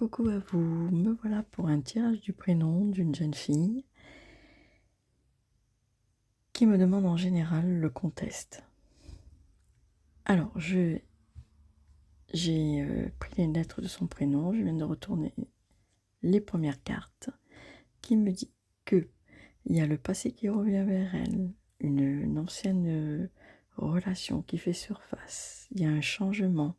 Coucou à vous, me voilà pour un tirage du prénom d'une jeune fille qui me demande en général le contexte. Alors, j'ai pris les lettres de son prénom, je viens de retourner les premières cartes qui me dit que il y a le passé qui revient vers elle, une ancienne relation qui fait surface, il y a un changement.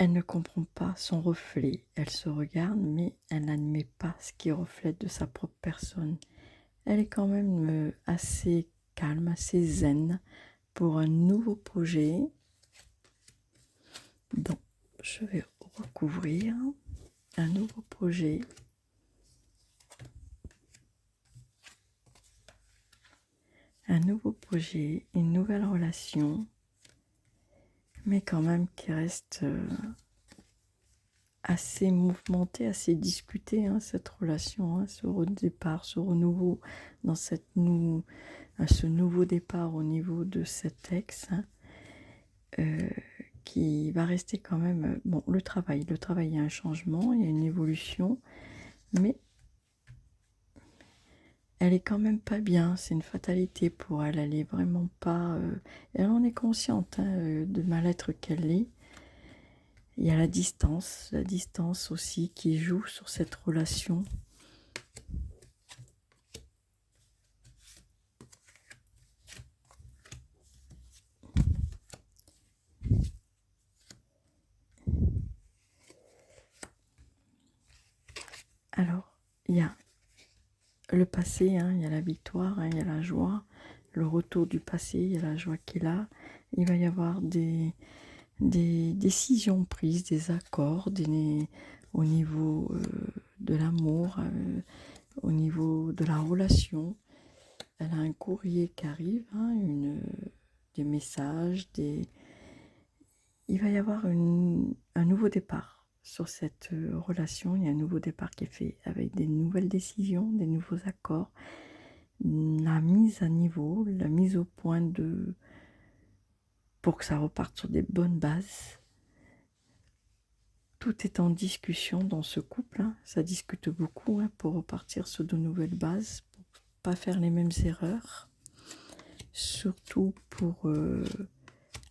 Elle ne comprend pas son reflet, elle se regarde mais elle n'admet pas ce qui reflète de sa propre personne. Elle est quand même assez calme, assez zen pour un nouveau projet. Donc, je vais recouvrir un nouveau projet. Un nouveau projet, une nouvelle relation, mais quand même qui reste assez mouvementée, assez discutée, hein, cette relation, hein, ce départ, ce renouveau, dans ce nouveau départ au niveau de cet ex, hein, qui va rester quand même... Bon, le travail, il y a un changement, il y a une évolution, mais elle est quand même pas bien, c'est une fatalité pour elle, elle est vraiment pas... elle en est consciente, hein, de mal-être qu'elle est. Il y a la distance aussi qui joue sur cette relation. Alors, il y a le passé, hein, il y a la victoire, hein, il y a la joie, le retour du passé, il y a la joie qui est là. Il va y avoir des décisions prises, des accords, au niveau de l'amour, au niveau de la relation. Elle a un courrier qui arrive, hein, des messages, il va y avoir un nouveau départ sur cette relation. Il y a un nouveau départ qui est fait avec des nouvelles décisions, des nouveaux accords, la mise à niveau, la mise au point pour que ça reparte sur des bonnes bases. Tout est en discussion dans ce couple, hein. Ça discute beaucoup, hein, pour repartir sur de nouvelles bases, pour pas faire les mêmes erreurs, surtout pour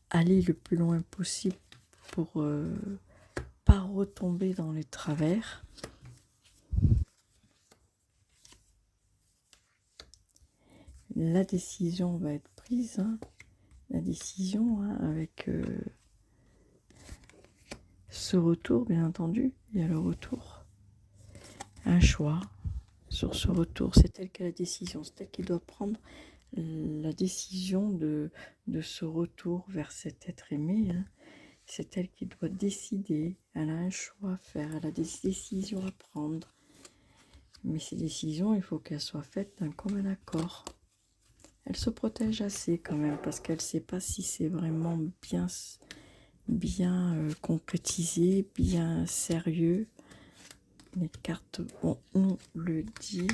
aller le plus loin possible, pour pas retomber dans les travers. La décision va être prise, hein, la décision, hein, avec ce retour, bien entendu. Il y a le retour, un choix sur ce retour. C'est elle qui a la décision, c'est elle qui doit prendre la décision de ce retour vers cet être aimé, hein. C'est elle qui doit décider, elle a un choix à faire, elle a des décisions à prendre. Mais ces décisions, il faut qu'elles soient faites d'un commun accord. Elle se protège assez quand même, parce qu'elle ne sait pas si c'est vraiment bien concrétisé, bien sérieux. Les cartes vont nous le dire.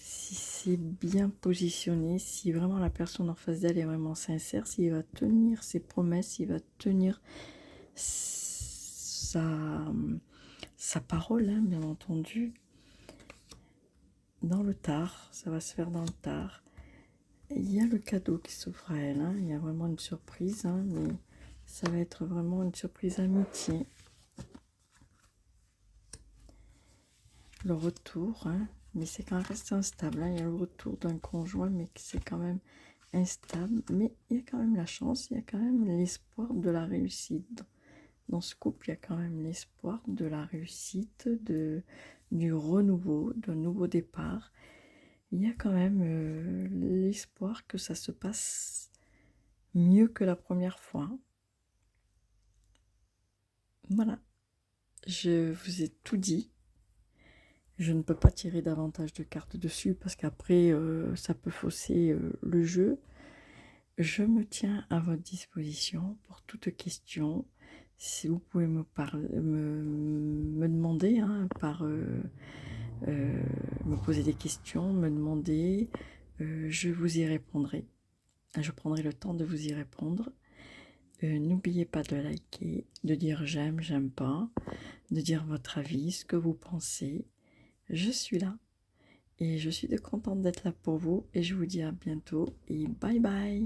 Si c'est bien positionné, si vraiment la personne en face d'elle est vraiment sincère, s'il va tenir ses promesses, s'il va tenir sa parole, hein, bien entendu. Dans le tard, ça va se faire dans le tard. Il y a le cadeau qui s'offre à elle, hein. Il y a vraiment une surprise, hein, mais ça va être vraiment une surprise amitié. Le retour, hein, mais c'est quand même resté instable, hein. Il y a le retour d'un conjoint, mais c'est quand même instable. Mais il y a quand même la chance, il y a quand même l'espoir de la réussite. Dans ce couple, il y a quand même l'espoir de la réussite, du renouveau, d'un nouveau départ. Il y a quand même l'espoir que ça se passe mieux que la première fois. Voilà, je vous ai tout dit. Je ne peux pas tirer davantage de cartes dessus parce qu'après, ça peut fausser le jeu. Je me tiens à votre disposition pour toute question. Si vous pouvez me demander, hein, me poser des questions, me demander, je vous y répondrai. Je prendrai le temps de vous y répondre. N'oubliez pas de liker, de dire j'aime, j'aime pas, de dire votre avis, ce que vous pensez. Je suis là et je suis contente d'être là pour vous et je vous dis à bientôt et bye bye.